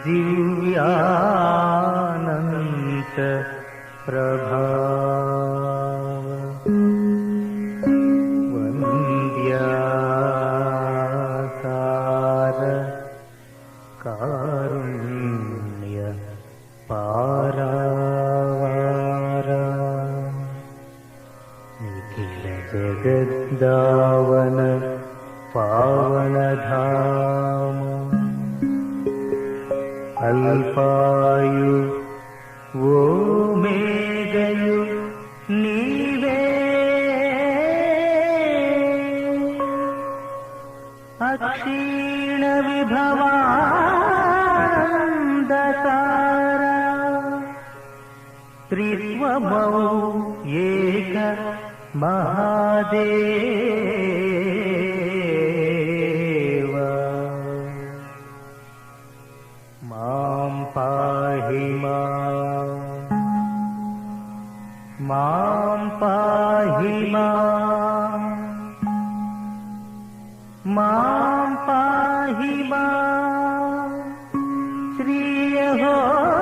दिव्यानंत प्रभाव वन्द्याकार कारुण्य पारावार निखिल जगद्दावन पावन धाम अल्पायु वो मेघयु नीवे अक्षीण विभवान्धकार त्रित्वमौ एक महादेव मां पाहि मां पाहि मां पाहि श्री यहोवा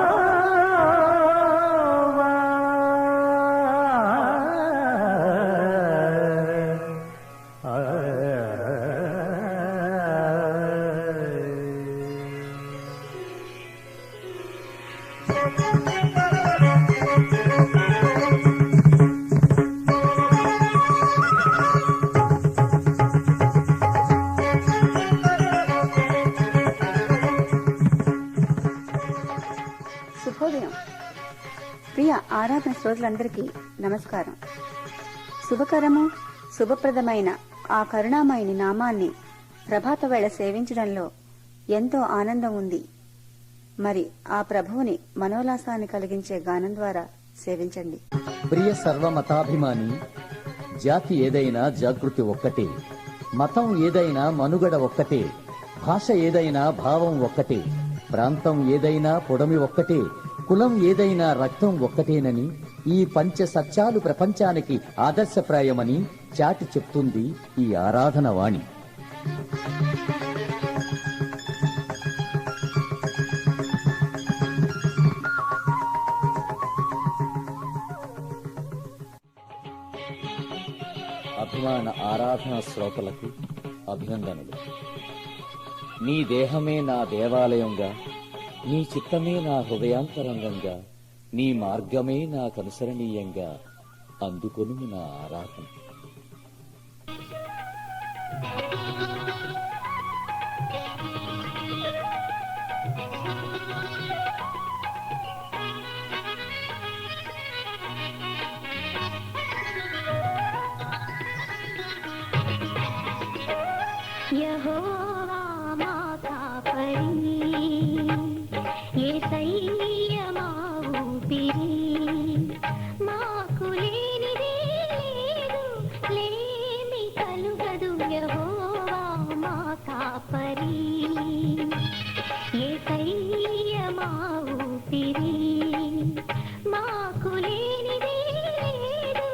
శుభోదయం. ప్రియ ఆరాధన శ్రోతలందరికీ నమస్కారం. శుభకరము శుభప్రదమైన ఆ కరుణామయుని నామాన్ని ప్రభాత వేళ సేవించడంలో ఎంతో ఆనందం ఉంది. మరి ఆ ప్రభువుని మనోల్లాసాన్ని కలిగించే గానం ద్వారా సేవించండి. ప్రియ సర్వమతాభిమాని, జాతి ఏదైనా జాగృతి ఒక్కటే, మతం ఏదైనా మనుగడ ఒక్కటే, భాష ఏదైనా భావం ఒక్కటే, ప్రాంతం ఏదైనా పొడమి ఒక్కటే, కులం ఏదైనా రక్తం ఒక్కటేనని, ఈ పంచ సత్యాలు ప్రపంచానికి ఆదర్శప్రాయమని చాటి చెప్తుంది ఈ ఆరాధన వాణి. అభిమాన ఆరాధన శ్రోతలకు అభినందనలు. నీ దేహమే నా దేవాలయంగా, నీ చిత్తమే నా హృదయాంతరంగంగా, నీ మార్గమే నాకనుసరణీయంగా అందుకొను నా ఆరాధన. యెహోవా మా కాపరి, యేసయ్య మా ఊపిరి, మాకు లేనిదే లేదు, లేమి కలుగదు. యెహోవా మా కాపరి, యేసయ్య మా ఊపిరి, మాకు లేనిదే లేదు,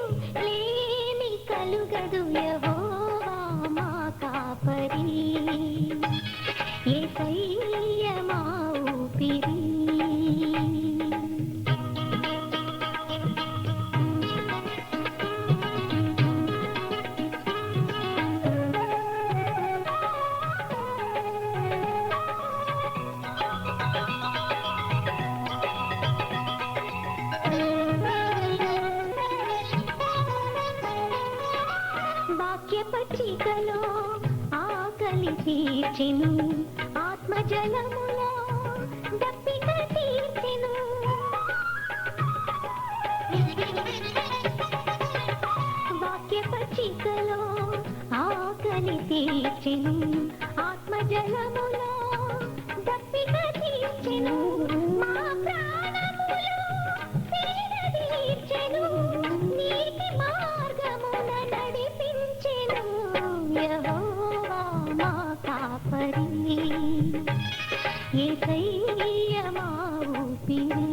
లేమి కలుగదు. యెహోవా మా కాపరి, యేసయ్య మా ఊపిరి. వాక్య పచ్చికలో ఆకలి తీర్చెను, ఆత్మజలములో దప్పిక తీర్చెను. వాక్య పచ్చికలో ఆకలి తీర్చెను, ఆత్మజలములో దప్పిక తీర్చెను. మా ప్రాణములో పీడ తీర్చెను, నీతి మార్గమున నడిపించెను. యెహోవా మా కాపరి, యేసయ్య మా ఊపిరి.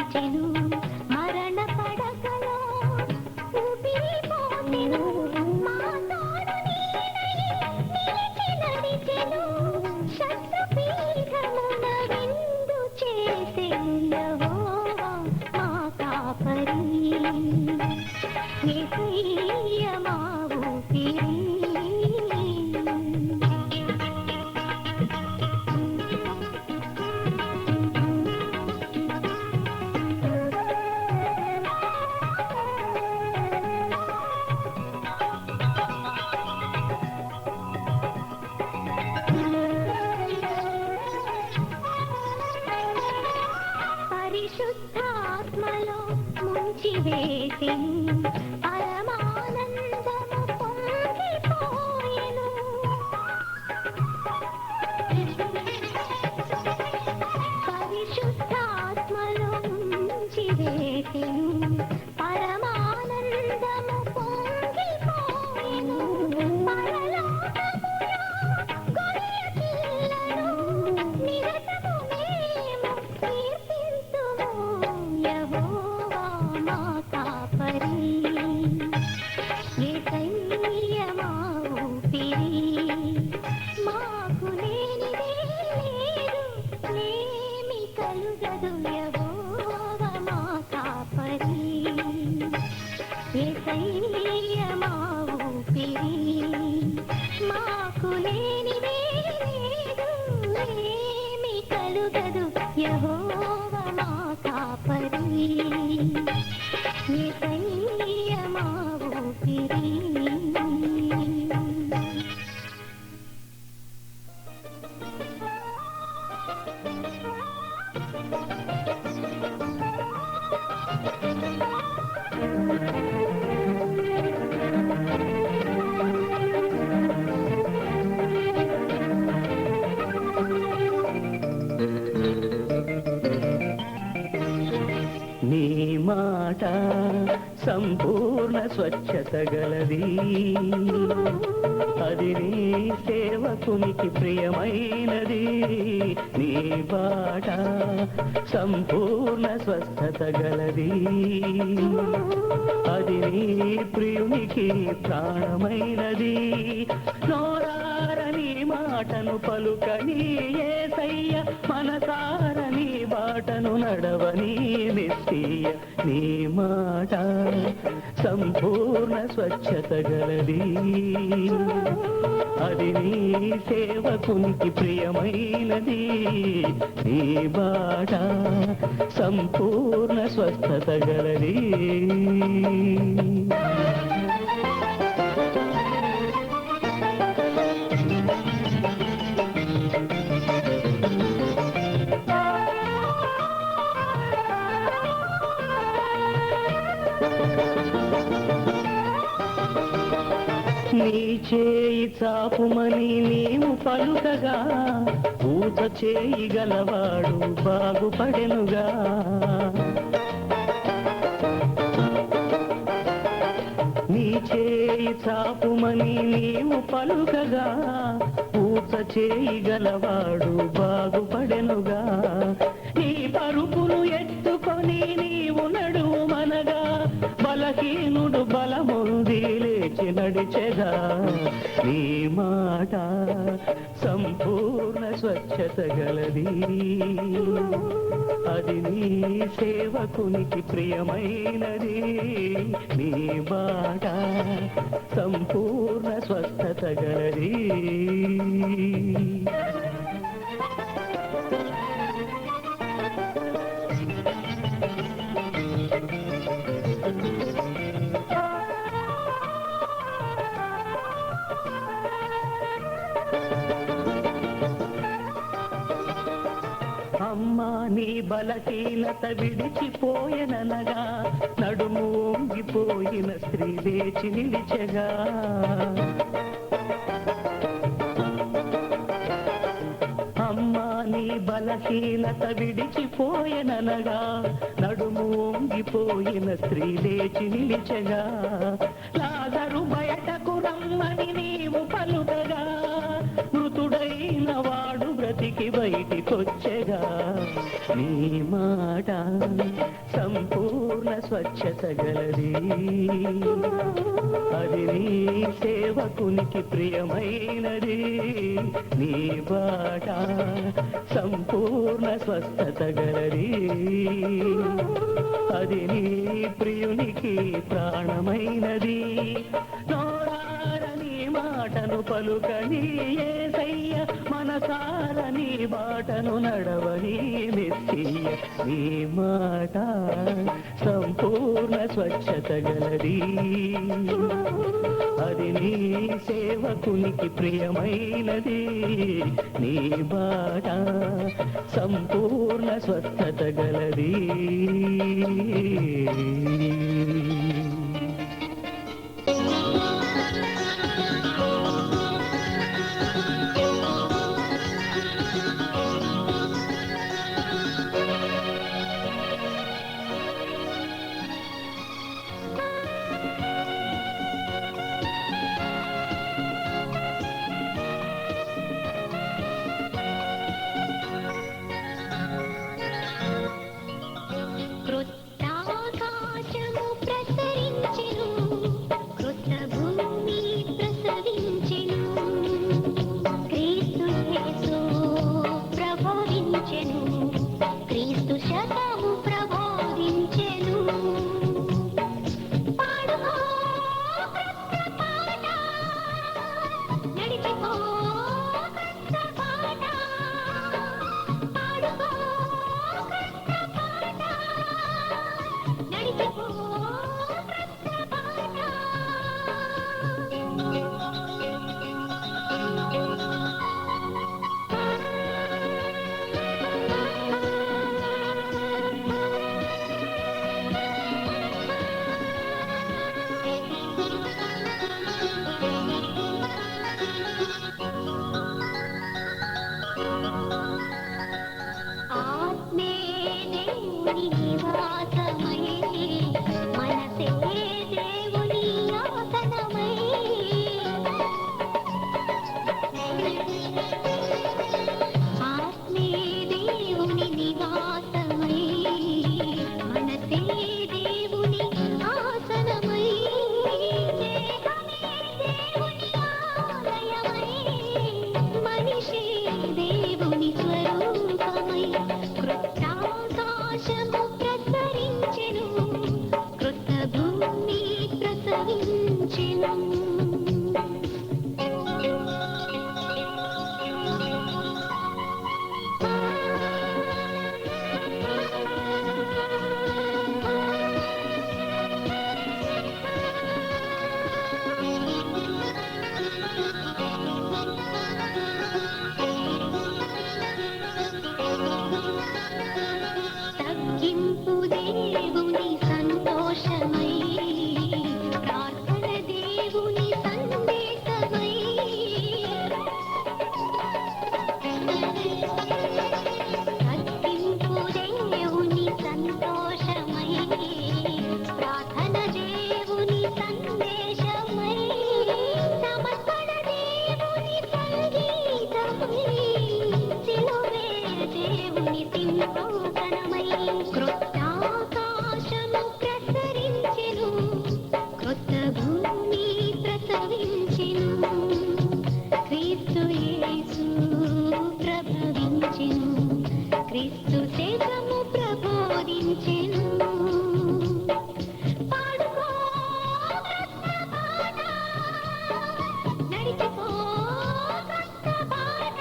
తీర్చెను మరణ పడకలో ఊపిరిపోసెను మా తోడు నిలిచి నడిచెను శత్రుపీఠమున విందు చేసెను యెహోవా మా కాపరి యేసయ్య మా ఊపిరి పరిశుద్ధాత్మలో ముంచివేసెను పరమానందము పొంగిపోయెను పరిశుద్ధాత్మలో ముంచివేసెను పరమానందము పొంగిపోయెను పరలోకములో గొర్రె పిల్లను నిరతము మేము కీర్తింతుము యెహోవా మా కాపరి యేసయ్య మా ఊపిరి మాకు లేనిదే లేదు లేమి కలుగదు యెహోవా మా కాపరి యేసయ్య మా ఊపిరి మాకు లేనిదే లేదు లేమి కలుగదు యెహోవా మా కాపరి యేసయ్య మా ఊపిరి నీ మాట సంపూర్ణ స్వచ్ఛత గలది అది నీ సేవకునికి ప్రియమైనది నీ బాట సంపూర్ణ స్వస్థత గలది అది నీ ప్రియునికి ప్రాణమైనది నోరారని మాటను పలుకని యేసయ్య మనసారని బాటను నడవని నిశ్చయ నీ మాట సంపూర్ణ స్వచ్ఛత గలది అది నీ సేవకునికి ప్రియమైనది నీ బాట సంపూర్ణ స్వస్థత గలది నీ చేయి చాపుమని నీవు పలుకగా ఊత చేయి గలవాడు బాగుపడెనుగా నీ చేయి చాపుమని నీవు పలుకగా ఊత చేయి గలవాడు బాగుపడెనుగా నీ పరుపును ఎత్తుకొని నీవు నడుమనగా బలహీనుడు బలముంది లేచి నడిచెగా నీ మాట సంపూర్ణ స్వచ్ఛత గలది అది నీ సేవకునికి ప్రియమైనది నీ మాట సంపూర్ణ స్వస్థత గలది అమ్మా నీ బలహీనత విడిచిపోయననగా నడుము వంగిపోయిన స్త్రీ లేచి నిలిచెగా అమ్మా నీ బలహీనత విడిచిపోయననగా నడుము వంగిపోయిన స్త్రీ లేచి నిలిచెగా లాజరు బయటకు రమ్మని నీవు పలుకగా మృతుడైన వాడు బ్రతికి నుంచి బయటికొచ్చగా నీ మాట సంపూర్ణ స్వచ్ఛత గలది అది నీ సేవకునికి ప్రియమైనది నీ బాట సంపూర్ణ స్వస్థత గలది అది నీ ప్రియునికి ప్రాణమైనది నోరారని మాటను పలుకని యేసయ్య మనసారని బాటను నడవని మెస్సియ నీ మాట సంపూర్ణ స్వచ్ఛత గలది అది నీ సేవకునికి ప్రియమైనది నీ బాట సంపూర్ణ స్వస్థత గలది కృతాకాశము ప్రసరించెను, కృత భూమి ప్రసవించెను. క్రీస్తు యేసు ప్రభవించెను, క్రీస్తు శతము ప్రబోధించెను. పాడుకో క్రీస్తు పాట, నడిచిపో క్రీస్తు పాట. పాడుకో క్రీస్తు పాట, నడిచిపో క్రీస్తు పాట. ఆత్మే దేవుని నివాసమై, మనసే దేవుని ఆసనమై. ఆత్మే దేవుని నివాసమై, మనసే దేవుని ఆసనమై. దేహమే దేవుని ఆలయమై, మనిషి దేవుని స్వరూపమై. కృతాకాశము ప్రసరించెను, కృత భూమి ప్రసవించెను. తగ్గింపు దేవుని సంతోషమై, ప్రార్థన దేవుని సందేశమై. తగ్గింపు దేవుని సంతోషమై, ప్రార్థన దేవుని సందేశమై. సమర్పణ దేవుని సంగీతమై, సిలువే దేవుని సింహాసనమై. కృతాకాశము ప్రసరించెను, కృత భూమి ప్రసవించెను. క్రీస్తు యేసు ప్రభవించెను, క్రీస్తు శేషము ప్రబోధించెను. పాడుకో క్రీస్తు పాట, నడిచిపో క్రీస్తు పాట.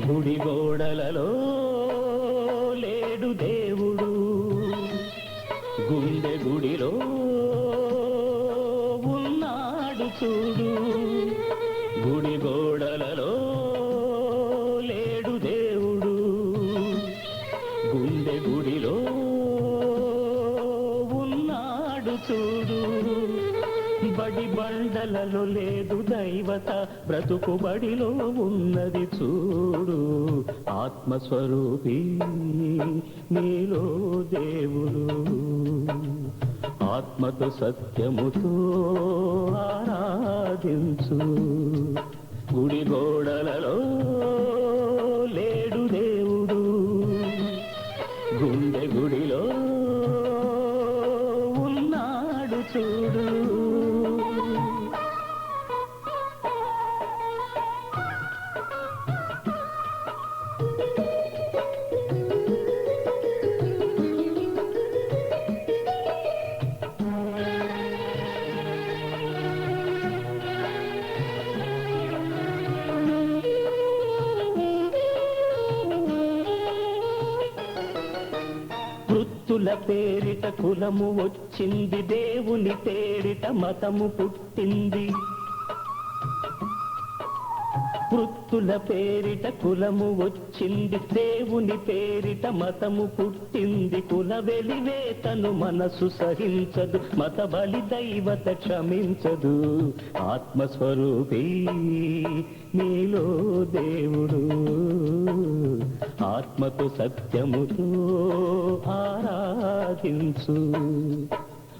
గుడి గోడలలో లేడు దేవుడు, గుండె గుడిలో ఉన్నాడు చూడు, గుడి గోడలలో లేడు దేవుడు. గుండె గుడిలో ఉన్నాడు చూడు, బడి బండలలో లేదు దైవత, బ్రతుకు బడిలో ఉన్నది చూడు. ఆత్మస్వరూపి నీలో దేవుడు, ఆత్మతో సత్యముతో ఆరాధించు. గుడి గోడలలో లేడు దేవుడు, గుండె గుడిలో ఉన్నాడు చూడు. వృత్తుల పేరిట కులము వచ్చింది, దేవుని పేరిట మతము పుట్టింది. వృత్తుల పేరిట కులము వచ్చింది, దేవుని పేరిట మతము పుట్టింది. కుల వెలివేతను మనసు సహించదు, మత బలి దైవత క్షమించదు. ఆత్మస్వరూపి నీలో దేవుడు, ఆత్మతో సత్యముతో ఆరాధించు.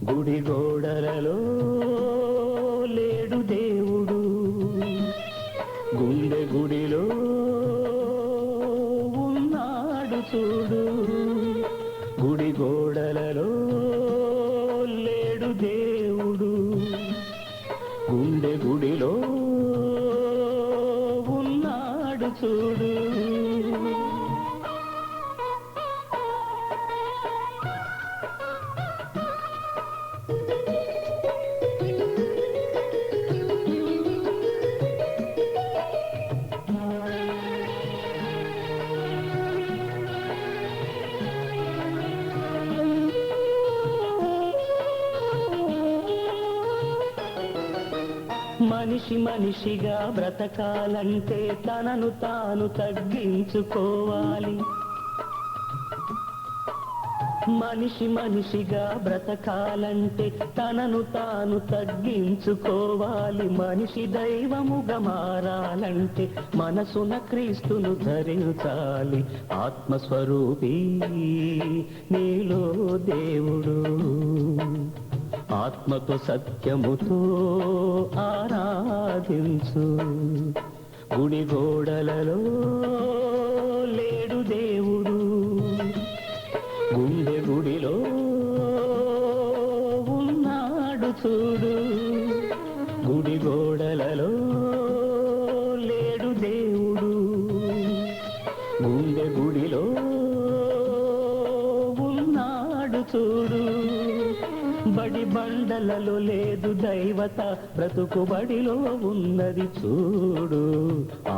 గుడి గోడలలో లేడు దేవుడు, గుండె గుడిలో ఉన్నాడు చూడు. గుడి గోడలలో లేడు దేవుడు, గుండె గుడిలో ఉన్నాడు చూడు. మనిషి మనిషిగా బ్రతకాలంటే తనను తాను తగ్గించుకోవాలి. మనిషి మనిషిగా బ్రతకాలంటే తనను తాను తగ్గించుకోవాలి. మనిషి దైవముగా మారాలంటే మనసున క్రీస్తును ధరించాలి. ఆత్మస్వరూపి నీలో దేవుడు, ఆత్మతో సత్యముతో ఆరాధించు. గుడి గోడలలో లేడు దేవుడు, గుండె గుడిలో ఉన్నాడు చూడు. గుడి గోడలలో లేడు దేవుడు, గుండె గుడిలో ఉన్నాడు చూడు. బడి బండలలో లేదు దైవత, బ్రతుకు బడిలో ఉన్నది చూడు.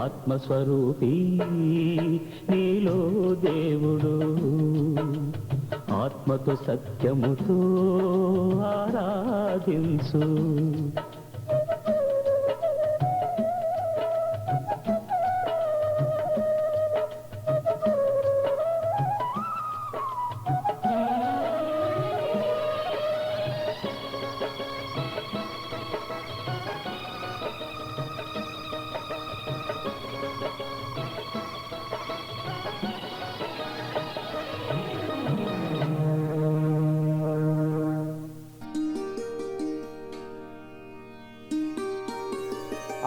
ఆత్మస్వరూపి నీలో దేవుడు, ఆత్మతో సత్యముతో ఆరాధించు.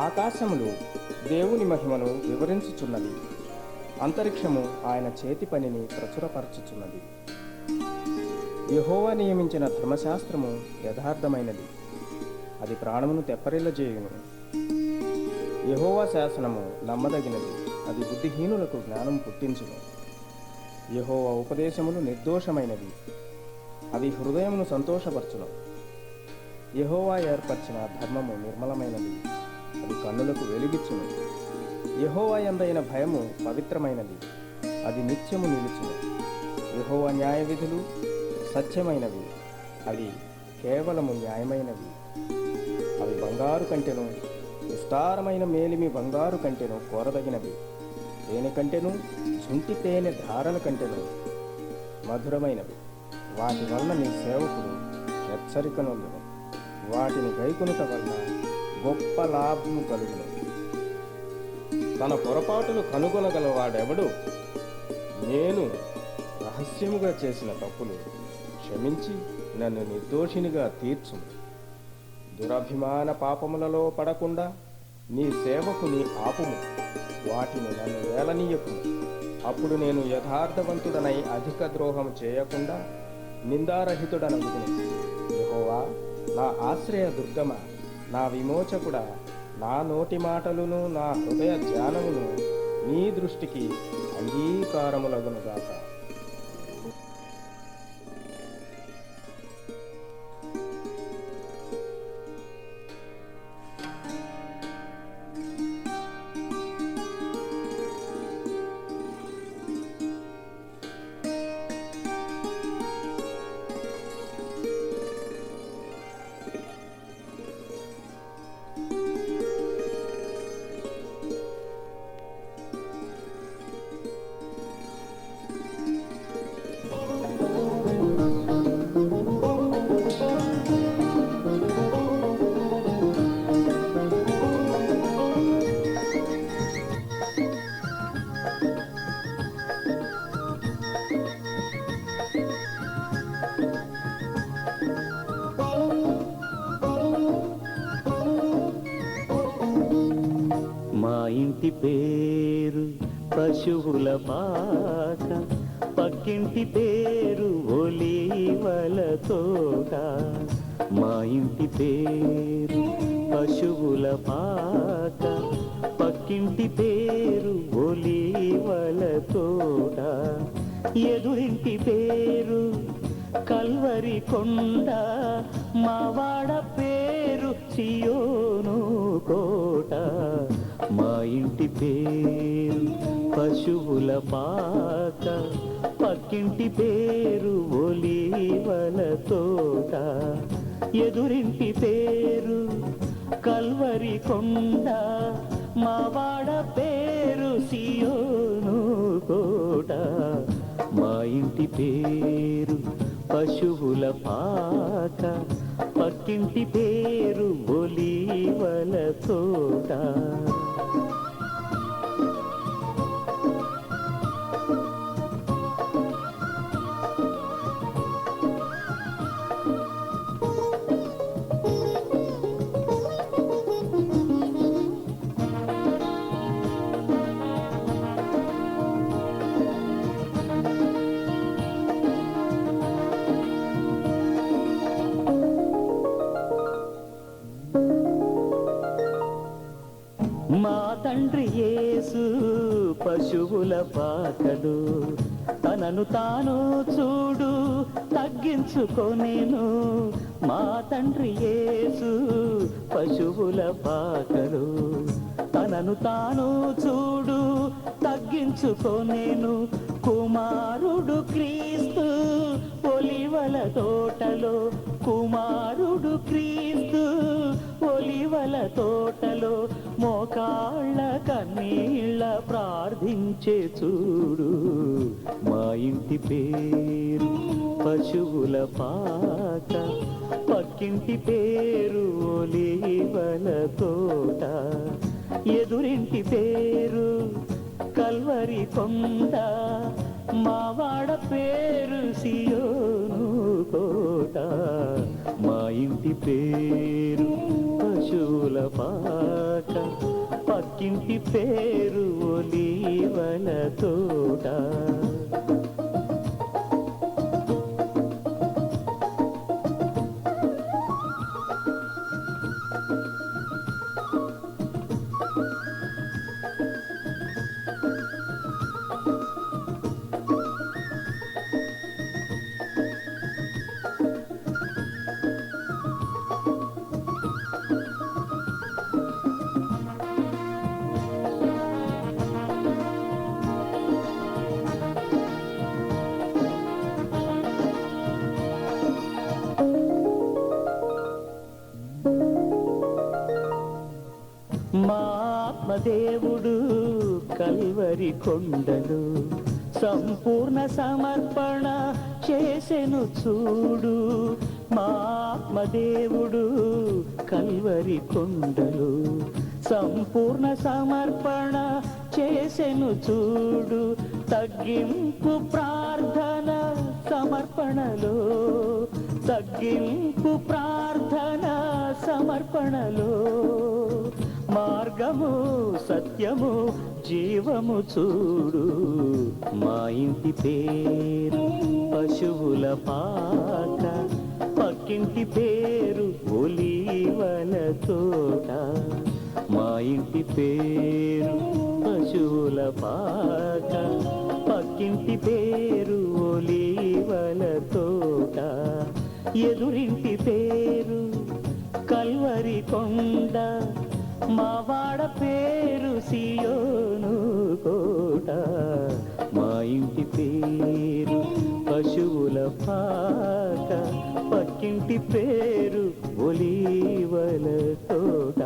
ఆకాశములు దేవుని మహిమను వివరించుచున్నది, అంతరిక్షము ఆయన చేతి పనిని ప్రచురపరచుచున్నది. యెహోవా నియమించిన ధర్మశాస్త్రము యథార్థమైనది, అది ప్రాణమును తెప్పరిల్లజేయును. యెహోవా శాసనము నమ్మదగినది, అది బుద్ధిహీనులకు జ్ఞానం పుట్టించును. యెహోవా ఉపదేశములు నిర్దోషమైనవి, అవి హృదయమును సంతోషపరచును. యెహోవా ఏర్పరిచిన ధర్మము నిర్మలమైనది, అది కన్నులకు వెలుగిచ్చును. యెహోవా యందైన భయము పవిత్రమైనది, అది నిత్యము నిలుచును. యెహోవా న్యాయ విధులు సత్యమైనవి, అవి కేవలము న్యాయమైనవి. అవి బంగారు కంటెను, విస్తారమైన మేలిమి బంగారు కంటెను కోరదగినవి. తేనె కంటెను, శుంఠి తేనె ధారల కంటెను మధురమైనవి. వాటి వలన నీ సేవకుడు హెచ్చరికనందును. వాటిని గైకొనుట వలన గొప్ప లాభము కలుగును. తన పొరపాటును కనుగొనగలవాడెవడు? నేను రహస్యముగా చేసిన తప్పులు క్షమించి నన్ను నిర్దోషినిగా తీర్చుము. దురభిమాన పాపములలో పడకుండా నీ సేవకుని ఆపుము. వాటిని నన్ను వేలనీయకుము. అప్పుడు నేను యథార్థవంతుడనై అధిక ద్రోహం చేయకుండా నిందారహితుడనగుదును. యెహోవా, నా ఆశ్రయ దుర్గమ, నా విమోచకుడా, నా నోటి మాటలును నా హృదయ ధ్యానమును నీ దృష్టికి అంగీకారములగునుగాక. మా ఇంటి పేరు పశువుల పాక, పక్కింటి పేరు ఒలీవల తోట. మా ఇంటి పేరు పశువుల పాక, పక్కింటి పేరు ఒలీవల తోట. ఎదురింటి పేరు కల్వరి కొండ, మావాడ పేరు సియోను కోట. మా ఇంటి పేరు పశువుల పాక, పక్కింటి పేరు ఒలీవల తోట. ఎదురింటి పేరు కల్వరి కొండ, మావాడ పేరు సియోను కోట. మా ఇంటి పేరు పశువుల పాక, పక్కింటి పేరు ఒలీవల తోట. మా తండ్రి యేసు పశువుల పాకలు, తనను తాను చూడు తగ్గించుకొనెను. మా తండ్రి యేసు పశువుల పాకలు, తనను తాను చూడు తగ్గించుకొనెను. కుమారుడు క్రీస్తు ఒలివల తోటలో, కుమారుడు క్రీస్తు ఒలివల తోటలో, మోకాళ్ళ కన్నీళ్ళ ప్రార్థించే చూడు. మా ఇంటి పేరు పశువుల పాక, పక్కింటి పేరు ఒలీవల తోట. ఎదురింటి పేరు కల్వరి కొండ, మావాడ పేరు సియోను కోట. మా ఇంటి పేరు పశువుల పాక, పక్కింటి పేరు ఒలీవల తోట. మా ఆత్మదేవుడు కల్వరి కొండలు సంపూర్ణ సమర్పణ చేసెను చూడు. మా ఆత్మదేవుడు కల్వరి కొండలు సంపూర్ణ సమర్పణ చేసెను చూడు. తగ్గింపు ప్రార్థన సమర్పణలో, తగ్గింపు ప్రార్థన సమర్పణలో మార్గము సత్యము జీవము చూడు. మా ఇంటి పేరు పశువుల పాక, పక్కింటి పేరు ఒలీవల తోట. మా ఇంటి పేరు పశువుల పాక, పక్కింటి పేరు ఒలీవల తోట. ఎదురింటి పేరు కల్వరి కొండ, మా వాడ పేరు సియోను కోట. మా ఇంటి పేరు పశువుల పాక, పక్కింటి పేరు ఒలీవల తోట.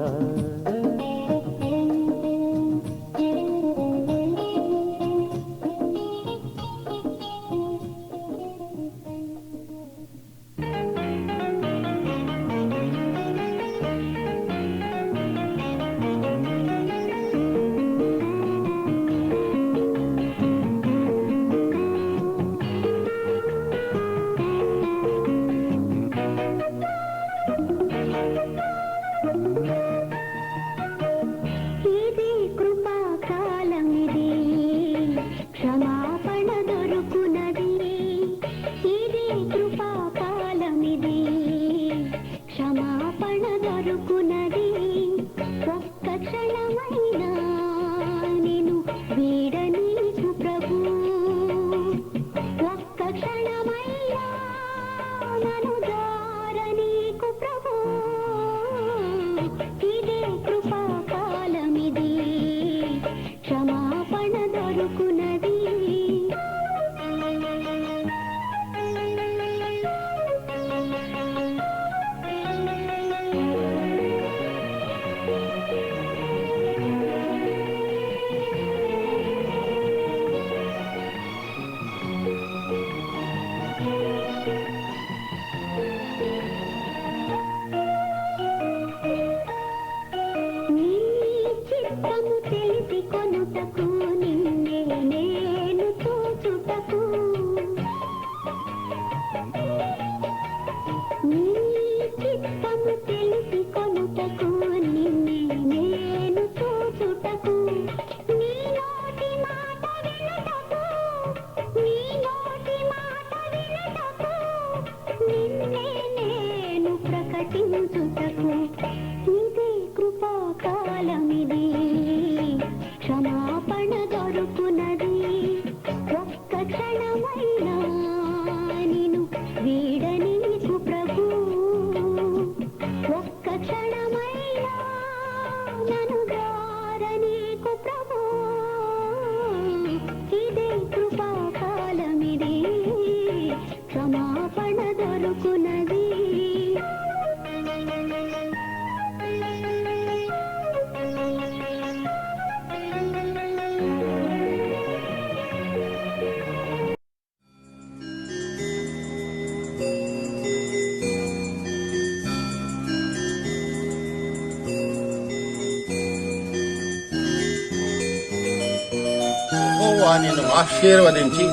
యెహోవా నిన్ను ఆశీర్వదించి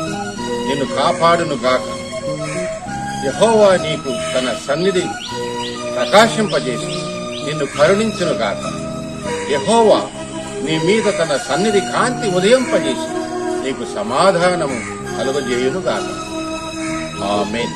నిన్ను కాపాడును గాక. యెహోవా నీకు తన సన్నిధి ప్రకాశింపజేసి నిన్ను కరుణించును గాక. యెహోవా నీ మీద తన సన్నిధి కాంతి ఉదయింపజేసి నీకు సమాధానము కలుగజేయును గాక. ఆమేన్.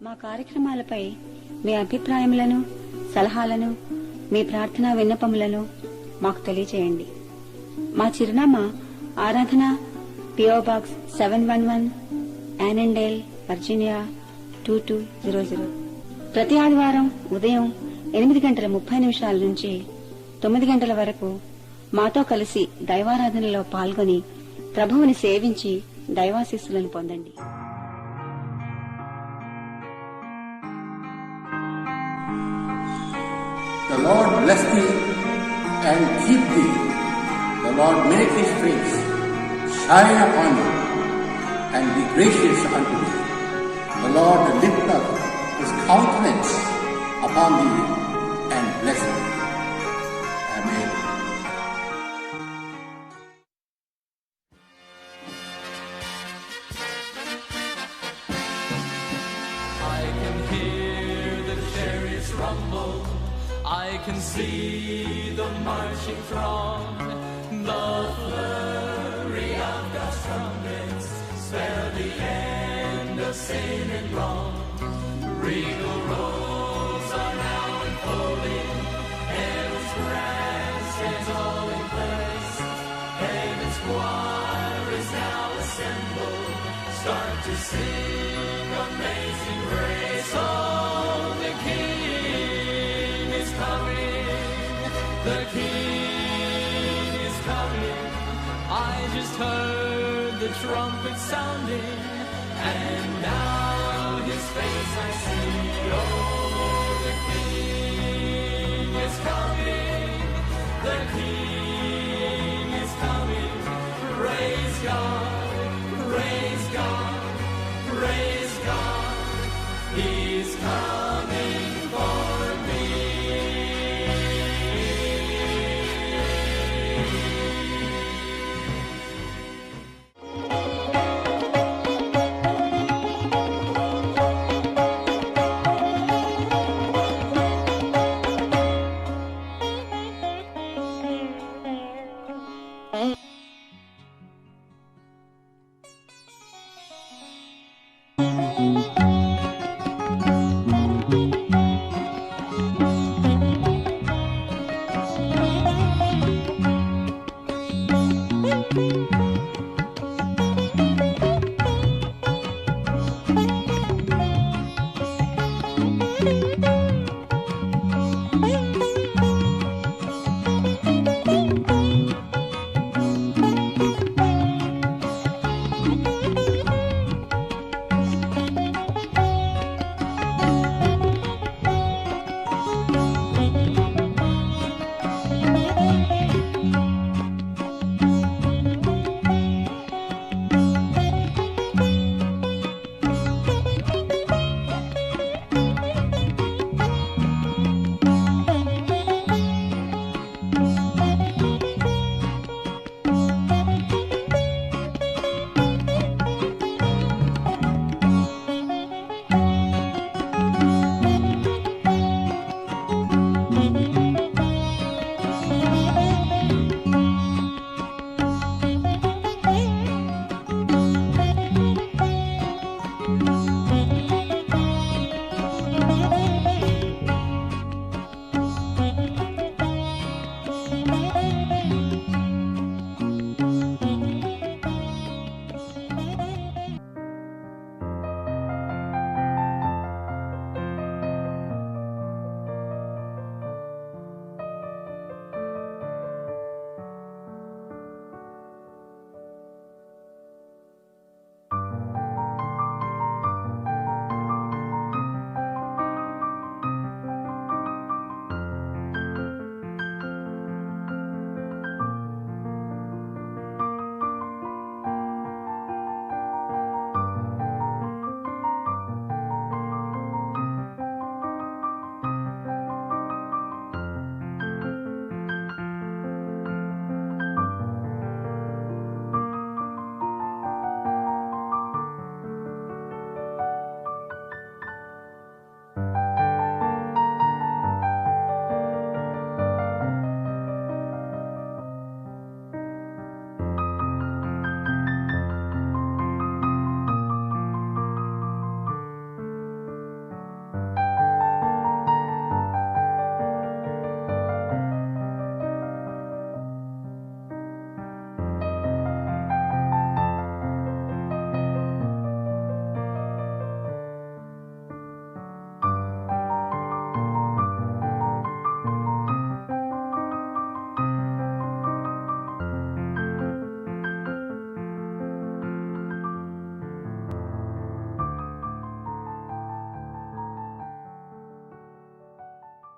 మా కార్యక్రమాలపై మీ అభిప్రాయములను, సలహాలను, మీ ప్రార్థనా విన్నపములను మాకు తెలియజేయండి. మా చిరునామా ఆరాధన, PO Box 711, యానెండేల్, వర్జీనియా 2200. ప్రతి ఆదివారం ఉదయం 8:30 నుంచి 9 గంటల వరకు మాతో కలిసి దైవారాధనలో పాల్గొని ప్రభువుని సేవించి దైవాశీస్సులను పొందండి. The Lord bless thee and keep thee. The Lord make his face shine upon you and be gracious unto thee. The Lord lift up his countenance upon thee and bless thee. Amen. I can hear the chariots rumble, I can see the marching throng, the flurry of God's trumpets spell the end of sin and wrong. Regal roads are now unfolding, heaven's grass is all in place, heaven's choir is now assembled, start to sing amazing grace. Oh, the King is coming, the King is coming. I just heard the trumpet sounding, and now his face I see. Oh, the King is coming, the King is coming. Praise God, praise God, praise God. He's coming for me.